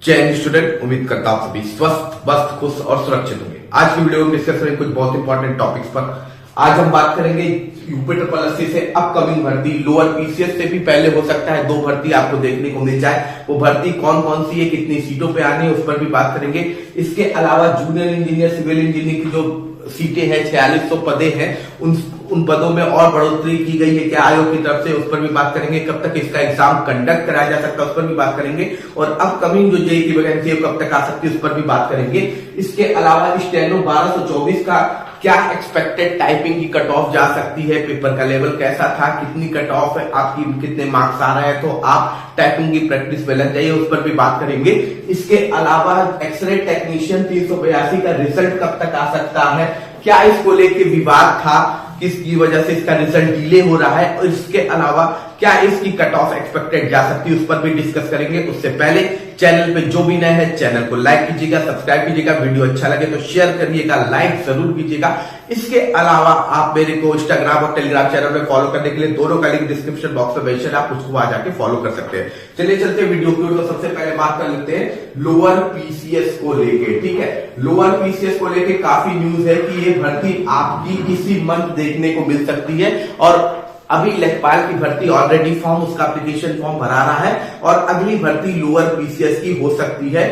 जय स्टूडेंट, उम्मीद करता हूं सभी स्वस्थ मस्त खुश और सुरक्षित होंगे। आज की वीडियो में डिस्कस करेंगे कुछ बहुत इंपॉर्टेंट टॉपिक्स पर। आज हम बात करेंगे यूपी ट्रिपल एससी से अपकमिंग भर्ती, लोअर पीसीएस से भी पहले हो सकता है 2 भर्ती आपको देखने को मिल जाए। वो भर्ती कौन कौन सी है, कितनी सीटों पे आनी है, उस पर भी बात करेंगे। इसके अलावा जूनियर इंजीनियर, सिविल इंजीनियर की जो सीटें हैं 4600 पदे हैं, उन पदों में और बढ़ोतरी की गई है क्या आयोग की तरफ से, उस पर भी बात करेंगे। कब तक इसका एग्जाम कंडक्ट कराया जा सकता है उस पर भी बात करेंगे। और अपकमिंग जो जेईई की वैकेंसी है कब तक आ सकती है उस पर भी बात करेंगे। इसके अलावा स्टेनो 1224 का क्या एक्सपेक्टेड टाइपिंग की कट ऑफ जा सकती है, पेपर का लेवल कैसा था, कितनी कट ऑफ है आपकी, कितने मार्क्स आ रहे हैं, तो आप टाइपिंग की प्रैक्टिस में लग जाइए, उस पर भी बात करेंगे। इसके अलावा एक्सरे टेक्नीशियन 382 का रिजल्ट कब तक आ सकता है, क्या इसको लेके विवाद था, किसकी वजह से इसका रिजल्ट डिले हो रहा है, और इसके अलावा क्या इसकी कट ऑफ एक्सपेक्टेड जा सकती है उस पर भी डिस्कस करेंगे। उससे पहले चैनल पे जो भी नए हैं चैनल को लाइक कीजिएगा, सब्सक्राइब कीजिएगा, वीडियो अच्छा लगे तो शेयर करिएगा, लाइक जरूर कीजिएगा। इसके अलावा आप मेरे को इंस्टाग्राम और टेलीग्राम चैनल पे फॉलो करने के लिए दोनों का लिंक डिस्क्रिप्शन बॉक्स में मेंशन, आप उसको आ जाके फॉलो कर सकते हैं। चलिए चलते वीडियो की ओर। तो सबसे पहले बात कर लेते हैं लोअर पीसीएस को लेके। ठीक है, लोअर पीसीएस को लेके काफी न्यूज है कि ये भर्ती आपकी इसी मंथ देखने को मिल सकती है। और अभी लेखपाल की भर्ती ऑलरेडी फॉर्म, उसका एप्लीकेशन फॉर्म भरा रहा है, और अगली भर्ती लोअर पीसीएस की हो सकती है।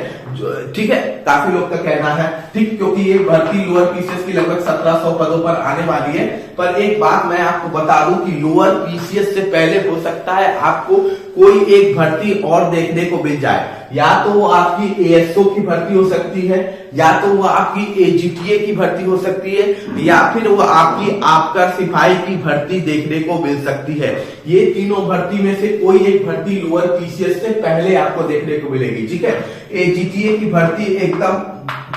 ठीक है, काफी लोग का कहना है, ठीक, क्योंकि ये भर्ती लोअर पीसीएस की लगभग 1700 पदों पर आने वाली है। पर एक बात मैं आपको बता दूं कि लोअर पीसीएस से पहले हो सकता है आपको कोई एक भर्ती और देखने को मिल जाए। या तो वो आपकी एएसओ की भर्ती हो सकती है, या तो वो आपकी एजीटीए की भर्ती हो सकती है, या फिर वो आपकी आपका सिपाही की भर्ती देखने को मिल सकती है। ये तीनों भर्ती में से कोई एक भर्ती लोअर पीसीएस से पहले आपको देखने को मिलेगी। ठीक है, एजीटीए की भर्ती एकदम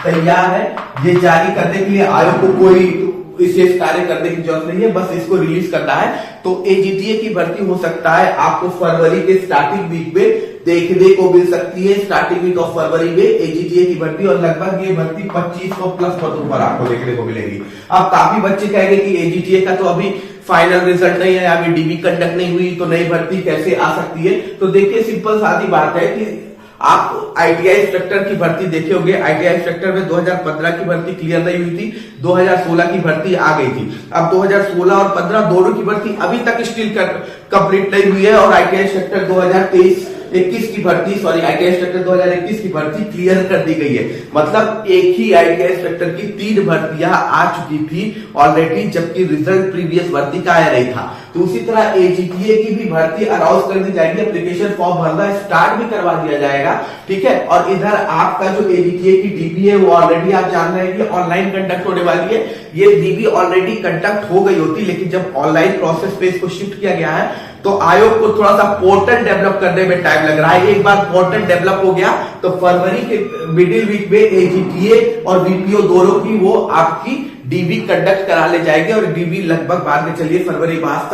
तैयार है, ये जारी करने के लिए आयोग को कोई विशेष कार्य करने की जरूरत नहीं है, बस इसको रिलीज करना है। तो एजीटीए की भर्ती हो सकता है आपको फरवरी के स्टार्टिंग वीक में देखने को मिल सकती है, स्टार्टिंग वीक ऑफ फरवरी में एजीटीए की भर्ती। और लगभग ये भर्ती 2500 प्लस पदों पर आपको देखने को मिलेगी। अब काफी बच्चे कहेंगे कि एजीटीए का तो अभी फाइनल रिजल्ट नहीं है, अभी डीबी कंडक्ट नहीं हुई, तो नई भर्ती कैसे आ सकती है। तो देखिए, सिंपल सादी बात है कि आप आईटीआई इंस्ट्रक्टर की भर्ती देखे होंगे। आईटीआई इंस्ट्रक्टर में 2015 की भर्ती क्लियर नहीं हुई थी, 2016 की भर्ती आ गई थी। अब 2016 और 15 दोनों की भर्ती अभी तक स्टिल कंप्लीट नहीं हुई है, और आईटीआई इंस्ट्रक्टर 2021 की भर्ती, सॉरी आईटीआई इंस्ट्रक्टर 2021 की भर्ती क्लियर कर दी गई है। मतलब एक ही आईटीआई इंस्ट्रक्टर की 3 भर्तियां आ चुकी थी ऑलरेडी, जबकि रिजल्ट प्रीवियस भर्ती का आया नहीं था। तो उसी तरह एजीटीए की भी भर्ती अनाउंस कर दी जाएगी, एप्लीकेशन फॉर्म भरना स्टार्ट भी करवा दिया जाएगा। ठीक है, और इधर आपका जो एजीटीए की डीबी है वो ऑलरेडी आप जान रहे हैं कि ऑनलाइन कंडक्ट होने वाली है। ये डीबी ऑलरेडी कंडक्ट हो गई होती, लेकिन जब ऑनलाइन प्रोसेस पे इसको शिफ्ट किया गया है तो आयोग को थोड़ा सा पोर्टल डेवलप करने में टाइम लग रहा है। एक बार पोर्टल डेवलप हो गया तो फरवरी के मिडिल वीक में एजीटीए और बीपीओ दोनों की वो आपकी डीबी कंडक्ट करा ले जाएंगे, और डीबी लगभग मान के चलिए फरवरी मार्च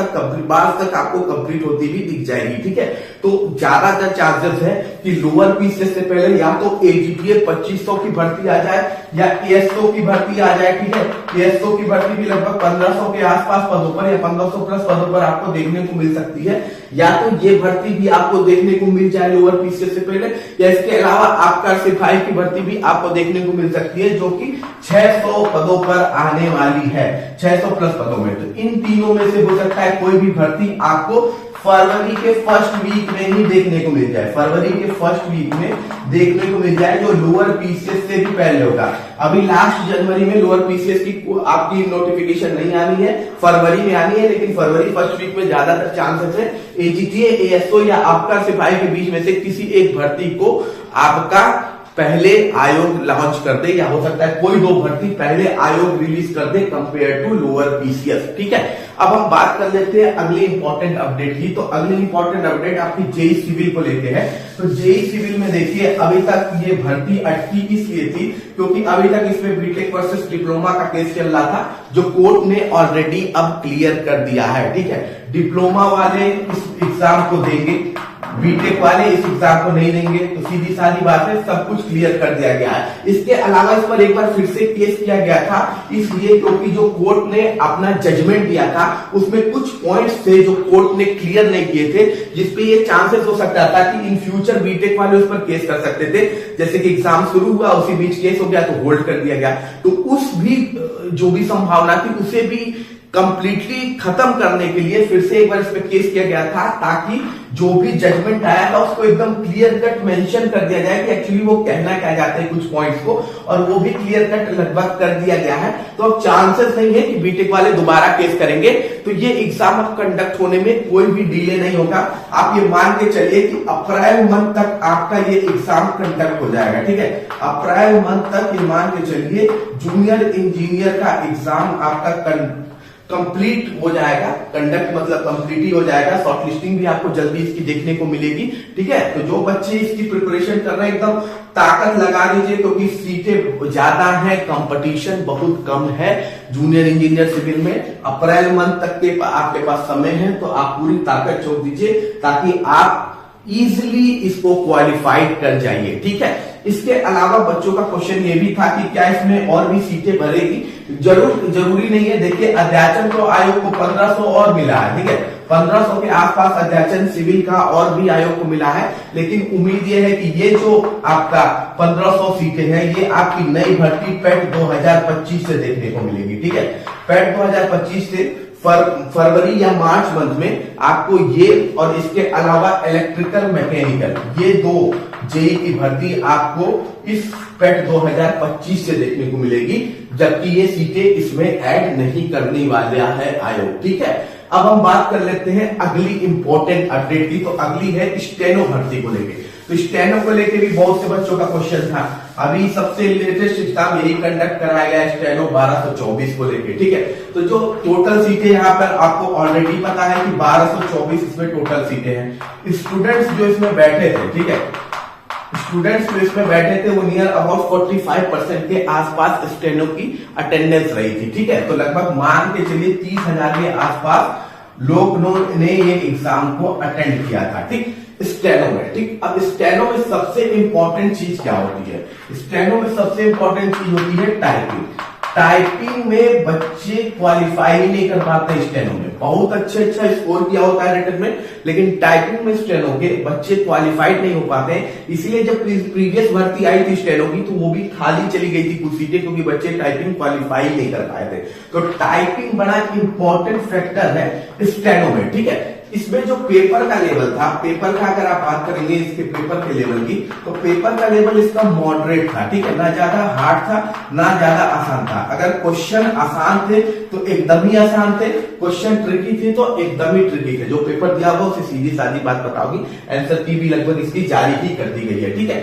तक आपको कंप्लीट होती भी दिख जाएगी। ठीक है, तो ज्यादातर चांसेस है कि लोअर पीसीएस से पहले या तो एजीटीए 2500 की भर्ती आ जाए या एएसओ की भर्ती आ जाए। ठीक है, एएसओ की भर्ती भी लगभग 1500 के आसपास पदों पर या 1500 प्लस पदों पर आपको देखने को मिल सकती है, या तो ये भर्ती भी आपको देखने को मिल जाए लोअर पीसीएस से पहले, या इसके अलावा आपका सिपाही की भर्ती भी आपको देखने को मिल सकती है, जो कि 600 पदों पर आने वाली है, 600 प्लस पदों में। तो इन तीनों में से हो सकता है कोई भी भर्ती आपको फरवरी के फर्स्ट वीक में ही देखने को मिल जाए, फरवरी के फर्स्ट वीक में देखने को मिल जाए, जो लोअर पीसीएस से भी पहले होगा। अभी लास्ट जनवरी में लोअर पीसीएस की आपकी नोटिफिकेशन नहीं आनी है, फरवरी में आनी है, लेकिन फरवरी फर्स्ट वीक में ज्यादातर चांसेस है एजीटीए, एएसओ या आपका सिपाही के बीच में से किसी एक भर्ती को आपका पहले आयोग लॉन्च कर दे, या हो सकता है कोई 2 भर्ती पहले आयोग रिलीज कर दे कंपेयर टू लोअर पीसीएस। ठीक है, अब हम बात कर लेते हैं अगली इंपॉर्टेंट अपडेट की। तो अगली इंपॉर्टेंट अपडेट आपकी जेईई सिविल को लेके है। तो जेईई सिविल में देखिए, अभी तक ये भर्ती अटकी इसलिए थी क्योंकि अभी तक इसमें बीटेक वर्सेस डिप्लोमा का केस चल रहा था, जो कोर्ट ने ऑलरेडी अब क्लियर कर दिया है। ठीक है, डिप्लोमा वाले इस एग्जाम को देंगे, बीटेक वाले इस एग्जाम को नहीं देंगे, तो सीधी सादी बात है, सब कुछ क्लियर कर दिया गया है। इसके अलावा इस पर एक बार फिर से केस किया गया था, इसलिए क्योंकि जो कोर्ट ने अपना जजमेंट दिया था उसमें कुछ पॉइंट्स थे जो कोर्ट ने क्लियर नहीं किए थे, जिसपे ये चांसेस हो सकता था कि इन फ्यूचर बीटेक वाले उस पर केस कर सकते थे। जैसे कि एग्जाम शुरू हुआ, उसी बीच केस हो गया तो होल्ड कर दिया गया, तो उस भी जो भी संभावना थी उसे भी कंप्लीटली खत्म करने के लिए फिर से एक बार इस पर केस किया गया था, ताकि जो भी जजमेंट आया था उसको एकदम क्लियर कट मेंशन कर दिया जाए कि एक्चुअली वो कहना क्या चाहते हैं कुछ पॉइंट्स को, और वो भी क्लियर कट लगभग कर दिया गया है। तो अब चांसेस नहीं है कि बीटेक वाले दोबारा केस करेंगे, तो ये एग्जाम अब कंडक्ट होने में कोई भी डिले नहीं होगा। आप ये मान के चलिए कि अप्रैल मंथ तक आपका ये एग्जाम कंडक्ट हो जाएगा, ठीक है। अप्रैल मंथ तक ये मान के चलिए जूनियर इंजीनियर का एग्जाम आपका कंप्लीट हो जाएगा। कंडक्ट मतलब कंप्लीट ही हो जाएगा, शॉर्टलिस्टिंग भी आपको जल्दी इसकी देखने को मिलेगी, ठीक है। तो जो बच्चे इसकी प्रिपरेशन कर रहे हैं एकदम ताकत लगा दीजिए, क्योंकि सीटें ज्यादा हैं, कंपटीशन बहुत कम है जूनियर इंजीनियर सिविल में। अप्रैल मंथ तक के आपके पास समय है, तो आप पूरी ताकत झोंक दीजिए ताकि आप इजिली इसको क्वालिफाइड कर जाइए, ठीक है। इसके अलावा बच्चों का क्वेश्चन ये भी था कि क्या इसमें और भी सीटें भरेगी। जरूरी नहीं है, देखिए अध्याचन तो आयोग को 1500 और मिला है, ठीक है। 1500 के आसपास अध्याचन सिविल का और भी आयोग को मिला है, लेकिन उम्मीद ये है कि ये जो आपका 1500 सीटें हैं ये आपकी नई भर्ती पैट 2025 से देखने को मिलेगी, ठीक है। पैट 2025 से फरवरी या मार्च मंथ में आपको ये और इसके अलावा इलेक्ट्रिकल मैकेनिकल ये दो जेई की भर्ती आपको इस पैट 2025 से देखने को मिलेगी, जबकि ये सीटें इसमें ऐड नहीं करने वाला है आयोग, ठीक है। अब हम बात कर लेते हैं अगली इंपॉर्टेंट अपडेट की, तो अगली है स्टेनो भर्ती को लेके। तो स्टेनो को लेके भी बहुत से बच्चों का क्वेश्चन था। अभी सबसे लेटेस्ट एग्जाम यही कंडक्ट कराया गया स्टेनो 1224 को लेके, ठीक है। तो जो टोटल सीटें यहाँ पर आपको ऑलरेडी पता है कि 1224 इसमें टोटल सीटें हैं। स्टूडेंट्स जो इसमें बैठे थे, ठीक है, स्टूडेंट्स जो इसमें बैठे थे वो नियर अबाउट 45% के आसपास स्टेनो की अटेंडेंस रही थी, ठीक है। तो लगभग मान के चलिए 30,000 के आसपास लोग ने ये एग्जाम को अटेंड किया था, ठीक, स्टेनो में, ठीक। अब स्टेनो में सबसे इंपॉर्टेंट चीज क्या होती है? स्टेनो में सबसे इंपॉर्टेंट चीज होती है टाइपिंग। टाइपिंग में बच्चे क्वालिफाई नहीं कर पाते स्टेनो में। बहुत अच्छा स्कोर किया होता है रिटन में, लेकिन टाइपिंग में स्टेनो के बच्चे क्वालिफाइड नहीं हो पाते हैं। इसलिए जब प्रीवियस भर्ती आई थी स्टेनो की तो वो भी खाली चली गई थी कुछ सीटें, क्योंकि बच्चे टाइपिंग क्वालिफाई नहीं कर पाए थे। तो टाइपिंग बड़ा इंपॉर्टेंट फैक्टर है स्टेनो में, ठीक है। इसमें जो पेपर का लेवल था, पेपर का अगर आप बात करेंगे इसके पेपर के लेवल की, तो पेपर का लेवल इसका मॉडरेट था, ठीक है। ना ज्यादा हार्ड था ना ज्यादा आसान था। अगर क्वेश्चन आसान थे तो एकदम ही आसान थे, क्वेश्चन ट्रिकी थे तो एकदम ही ट्रिकी थे। जो पेपर दिया हुआ उसे सीधी सादी बात बताओगी, आंसर की भी लगभग इसकी जारी ही कर दी गई है, ठीक है।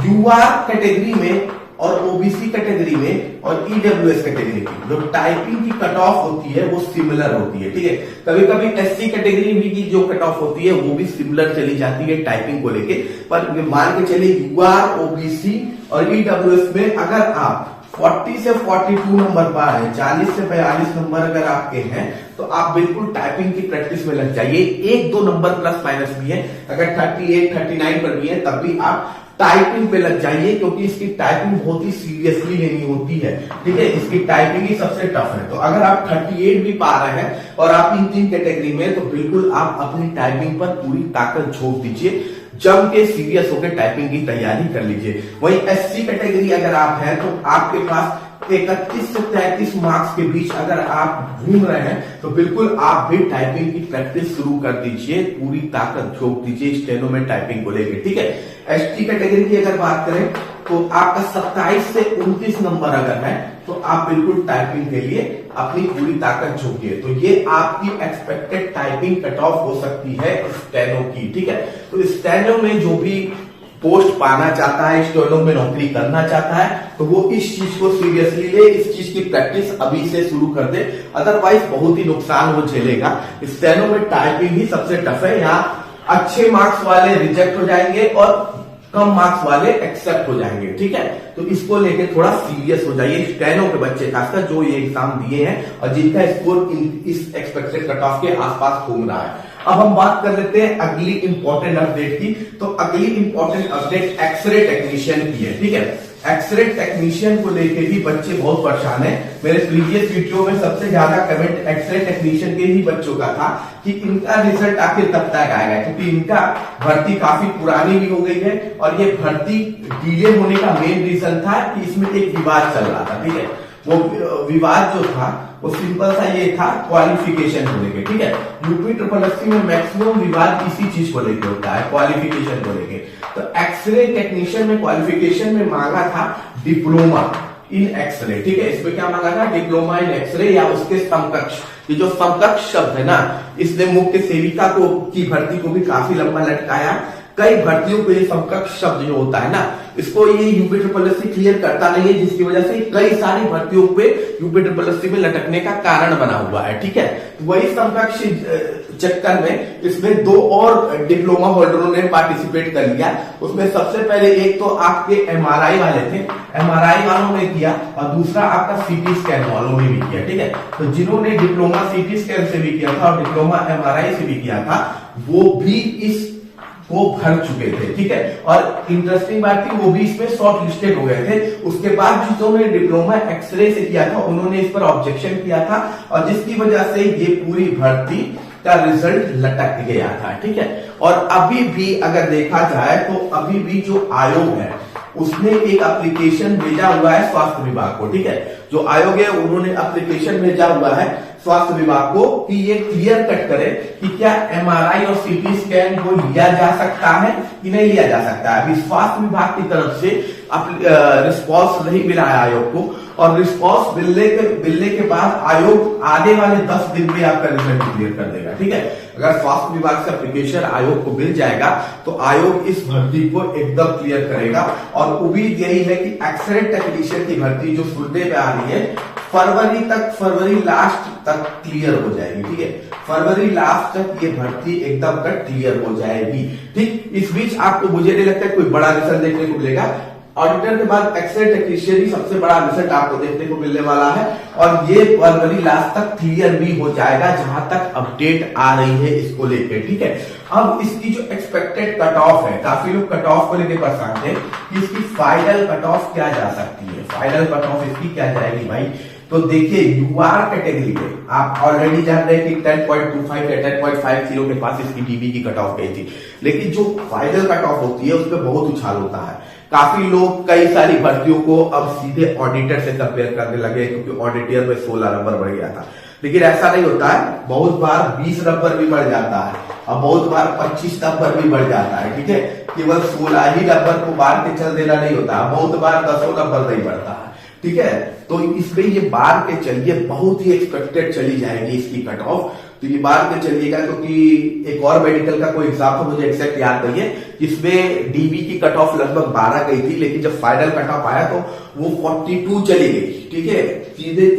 यूआर कैटेगरी में और ओबीसी कैटेगरी में और ईडब्ल्यूएस कैटेगरी की जो टाइपिंग की कट ऑफ होती है वो सिमिलर होती है, ठीक है। कभी कभी एससी कैटेगरी भी की जो कट ऑफ होती है वो भी सिमिलर चली जाती है टाइपिंग को लेके। पर मान के चलिए यूआर, ओबीसी और ईडब्ल्यूएस में अगर आप 40 से 42 नंबर पर है, 40 से 42 नंबर अगर आपके हैं तो आप बिल्कुल टाइपिंग की प्रैक्टिस में लग जाइए। 1-2 नंबर प्लस माइनस भी है, अगर 38, 39 पर भी है तब भी आप टाइपिंग पे लग जाइए, क्योंकि इसकी टाइपिंग बहुत ही सीरियसली लेनी होती है, ठीक है। इसकी टाइपिंग ही सबसे टफ है। तो अगर आप 38 भी पा रहे हैं और आप इन 3 कैटेगरी में, तो बिल्कुल आप अपनी टाइपिंग पर पूरी ताकत झोंक दीजिए, जम के सीरियस होकर टाइपिंग की तैयारी कर लीजिए। वही एससी कैटेगरी अगर आप हैं तो आपके पास 31 से 33 मार्क्स के बीच अगर आप घूम रहे हैं तो बिल्कुल आप भी टाइपिंग की प्रैक्टिस शुरू कर दीजिए, पूरी ताकत झोंक दीजिए स्टेनो में टाइपिंग को लेकर, ठीक है। एसटी कैटेगरी की अगर बात करें तो आपका 27 से 29 नंबर अगर है तो आप बिल्कुल टाइपिंग के लिए अपनी पूरी ताकत झोंकिए। तो ये आपकी एक्सपेक्टेड टाइपिंग कट ऑफ हो सकती है स्टेनो की, ठीक है। तो स्टेनो में जो भी पोस्ट पाना चाहता है, स्टेनो में नौकरी करना चाहता है, तो वो इस चीज को सीरियसली ले, इस चीज की प्रैक्टिस अभी से शुरू कर दे, अदरवाइज बहुत ही नुकसान वो झेलेगा। स्टेनो में टाइपिंग ही सबसे टफ है। यहाँ अच्छे मार्क्स वाले रिजेक्ट हो जाएंगे और कम मार्क्स वाले एक्सेप्ट हो जाएंगे, ठीक है। तो इसको लेके थोड़ा सीरियस हो जाइए स्टेनो के बच्चे, खासकर जो ये एग्जाम दिए हैं और जिनका स्कोर इस एक्सपेक्टेड कट ऑफ के आसपास घूम रहा है। अब हम बात कर लेते हैं अगली इंपॉर्टेंट अपडेट की। तो अगली इंपॉर्टेंट अपडेट एक्सरे टेक्नीशियन की है, ठीक है। एक्सरे टेक्नीशियन को लेके भी बच्चे बहुत परेशान हैं। मेरे प्रीवियस वीडियो में सबसे ज्यादा कमेंट एक्सरे टेक्नीशियन के ही बच्चों का था कि इनका रिजल्ट आखिर कब तक आएगा, क्योंकि इनका भर्ती काफी पुरानी भी हो गई है और ये भर्ती डिले होने का मेन रीजन था कि इसमें एक विवाद चल रहा था, ठीक है। वो विवाद जो था वो सिंपल सा ये था क्वालिफिकेशन को लेके, ठीक है। यूपी ट्रिपल एससी में मैक्सिमम विवाद इसी चीज को लेके होता है, क्वालिफिकेशन को लेके। तो एक्सरे टेक्नीशियन में क्वालिफिकेशन में मांगा था डिप्लोमा इन एक्सरे, ठीक है। इसमें क्या मांगा था, डिप्लोमा इन एक्सरे या उसके समकक्ष। ये जो समकक्ष शब्द है ना, इसने मुख्य सेविका को की भर्ती को भी काफी लंबा लटकाया। कई भर्तियों पे समकक्ष शब्द जो होता है ना, इसको ये यूपी ट्रिपल एससी क्लियर करता नहीं है, जिसकी वजह से कई सारी भर्तियों पे यूपी ट्रिपल एससी में लटकने का कारण बना हुआ है, ठीक है। वही समकक्ष चक्कर में इसमें 2 और डिप्लोमा होल्डरों ने पार्टिसिपेट कर लिया। उसमें सबसे पहले एक तो आपके एमआरआई वाले थे, एमआरआई वालों ने किया, और दूसरा आपका सीटी स्कैन वालों ने भी किया, ठीक है। तो जिन्होंने डिप्लोमा सीटी स्कैन से भी किया था और डिप्लोमा एमआरआई से भी किया था, वो भी इस को भर चुके थे, ठीक है। और इंटरेस्टिंग बात थी, वो भी इसमें शॉर्ट लिस्टेड हो गए थे। उसके बाद जिन्होंने डिप्लोमा एक्सरे से किया था उन्होंने इस पर ऑब्जेक्शन किया था, और जिसकी वजह से ये पूरी भर्ती का रिजल्ट लटक गया था, ठीक है। और अभी भी अगर देखा जाए तो अभी भी जो आयोग है उसने एक एप्लीकेशन भेजा हुआ है स्वास्थ्य विभाग को, ठीक है। जो आयोग है उन्होंने एप्लीकेशन भेजा हुआ है स्वास्थ्य विभाग को कि ये क्लियर कट करे कि क्या एमआरआई और सीटी स्कैन को लिया जा सकता है कि नहीं लिया जा सकता है। अभी स्वास्थ्य विभाग की तरफ से रिस्पॉन्स नहीं मिला है आयोग को, और रिस्पॉन्स मिलने के बाद आयोग आने वाले 10 दिन में आपका रिजल्ट क्लियर कर देगा, ठीक है। अगर स्वास्थ्य विभाग से एप्लीकेशन आयोग को मिल जाएगा तो आयोग इस भर्ती को एकदम क्लियर करेगा। और उम्मीद यही है कि एक्सरे टेक्नीशियन की भर्ती जो सुनने में आ रही है फरवरी लास्ट तक क्लियर हो जाएगी, ठीक है। फरवरी लास्ट तक ये भर्ती एकदम कट क्लियर हो जाएगी, ठीक। इस बीच आपको, मुझे नहीं लगता कोई बड़ा रिजल्ट देखने को मिलेगा। ऑडिटर के बाद एक्सरे टेक्नीशियन ही सबसे बड़ा रिजल्ट आपको देखने को मिलने वाला है, और ये फरवरी लास्ट तक क्लियर भी हो जाएगा, जहां तक अपडेट आ रही है इसको लेकर, ठीक है। अब इसकी जो एक्सपेक्टेड कट ऑफ है, काफी लोग कट ऑफ को लेकर परेशान थे कि इसकी फाइनल कट ऑफ क्या जा सकती है, फाइनल कट ऑफ इसकी क्या जाएगी भाई। तो देखिए यूआर कैटेगरी में आप ऑलरेडी जान रहे हैं कि 10.25 या 10.50 के पास इसकी डीबी की कट ऑफ गई थी, लेकिन जो फाइनल कट ऑफ होती है उसमें बहुत उछाल होता है। काफी लोग कई सारी भर्तियों को अब सीधे ऑडिटर से कंपेयर करने लगे, क्योंकि ऑडिटर में 16 नंबर बढ़ गया था। लेकिन ऐसा नहीं होता है, बहुत बार 20 नंबर भी बढ़ जाता है और बहुत बार 25 नंबर भी बढ़ जाता है, ठीक है। केवल 16 ही नंबर को बार के चल देना नहीं होता, बहुत बार 10 नंबर नहीं बढ़ता है, ठीक है। तो इसमें ये बार के चलिए बहुत ही एक्सपेक्टेड चली जाएगी इसकी कट ऑफ। तो ये बार के चलिएगा, क्योंकि एक और मेडिकल का कोई एग्जाम तो मुझे एग्जैक्ट याद नहीं है, जिसमें डीबी की कट ऑफ लगभग 12 गई थी, लेकिन जब फाइनल कट ऑफ आया तो वो 42 चली गई, ठीक है। सीधे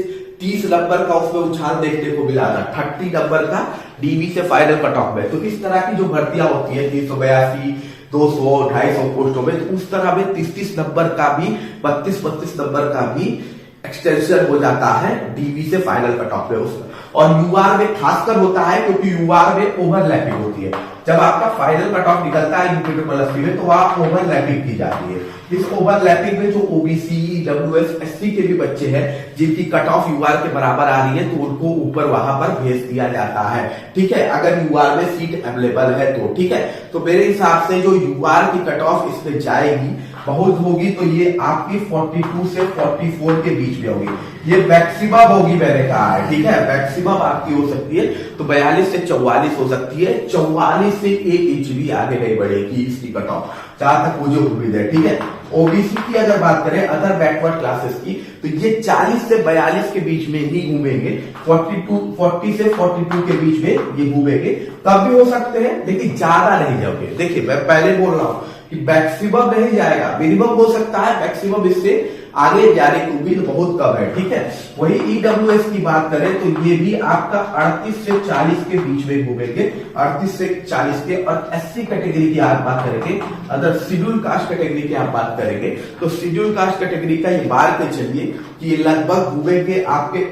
30 नंबर का उसमें उछाल देखने को मिला था, 30 नंबर का डीबी से फाइनल कट ऑफ में। तो इस तरह की जो भर्तियां होती है 382, 200, 250 पोस्टों में, तो उस तरह में 30 नंबर का भी, 32 नंबर का भी एक्सटेंशन हो जाता है डीबी से फाइनल कट ऑफ में उसमें। और यूआर में खासकर होता है, क्योंकि यूआर में ओवरलैपिंग होती है। जब आपका फाइनल कट ऑफ निकलता है यूपी ट्रिपल एससी में, तो वहां ओवरलैपिंग की जाती है। इस ओवरलैपिंग में जो ओबीसी, ईडब्ल्यूएस, एससी के भी बच्चे हैं जिनकी कट ऑफ यूआर के बराबर आ रही है, तो उनको ऊपर वहां पर भेज दिया जाता है, ठीक है। अगर यूआर में सीट अवेलेबल है तो, ठीक है। तो मेरे हिसाब से जो यूआर की कट ऑफ इसमें जाएगी बहुत होगी, तो ये आपकी 42 से 44 के बीच में होगी। ये मैक्सिमम होगी, मैंने कहा है, ठीक है। मैक्सिमम आपकी हो सकती है तो 42 से 44 हो सकती है। 44 से 1 इंच भी आगे नहीं बढ़ेगी इसकी कट ऑफ, जहां तक मुझे उम्मीद है, ठीक है। ओबीसी की अगर बात करें, अदर बैकवर्ड क्लासेस की, तो ये 40 से 42 के बीच में ही घूमेंगे। 40 से 42 के बीच में ये घूमेंगे, तब भी हो सकते हैं, लेकिन ज्यादा नहीं जाओगे। देखिए मैं पहले बोल रहा हूं कि मैक्सिमम नहीं जाएगा, मिनिमम हो सकता है, मैक्सिमम इससे आगे जाने की उम्मीद बहुत कम है, ठीक है। वही ईडब्ल्यूएस की बात करें तो ये भी आपका 38 से 40 के बीच में घूमेंगे, 38 से 40 के। और एससी कैटेगरी की आप बात करेंगे, अदर शेड्यूल कास्ट कैटेगरी की आप बात करेंगे, तो शेड्यूल कास्ट कैटेगरी का ये बार के चलिए कि ये लगभग घूमेंगे आपके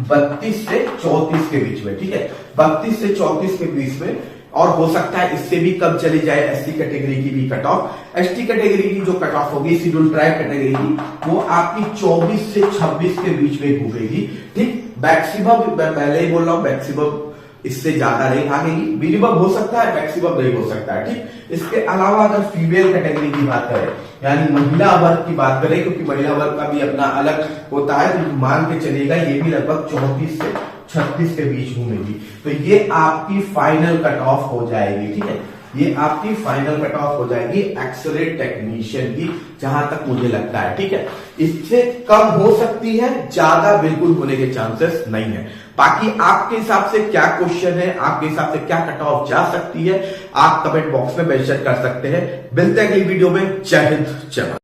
32 से 34 के बीच में, ठीक है, 32 से 34 के बीच में, और हो सकता है इससे भी कम चली जाए एसटी कैटेगरी की भी कट ऑफ। एसटी कैटेगरी की जो कट ऑफ होगी शेड्यूल ट्राइब कैटेगरी की, वो आपकी 24 से 26 के बीच में घूमेगी, ठीक। मैक्सिमम मैं पहले ही बोल रहा हूं, मैक्सिमम इससे ज्यादा नहीं भागेगी, मिनिमम हो सकता है, मैक्सिमम नहीं हो सकता है, ठीक। इसके अलावा अगर फीमेल कैटेगरी की बात करें, यानी महिला वर्ग की बात करें, क्योंकि महिला वर्ग का भी अपना अलग होता है, तो मान के चलेगा ये भी लगभग 34 से 36 के बीच घूमेगी। तो ये आपकी फाइनल कट ऑफ हो जाएगी, ठीक है, ये आपकी फाइनल कट ऑफ हो जाएगी एक्सरे टेक्नीशियन की, जहां तक मुझे लगता है, ठीक है। इससे कम हो सकती है, ज्यादा बिल्कुल होने के चांसेस नहीं है। बाकी आपके हिसाब से क्या क्वेश्चन है, आपके हिसाब से क्या कट ऑफ जा सकती है, आप कमेंट बॉक्स में मेंशन कर सकते हैं। मिलते हैं अगली वीडियो में। जय हिंद, जय भारत।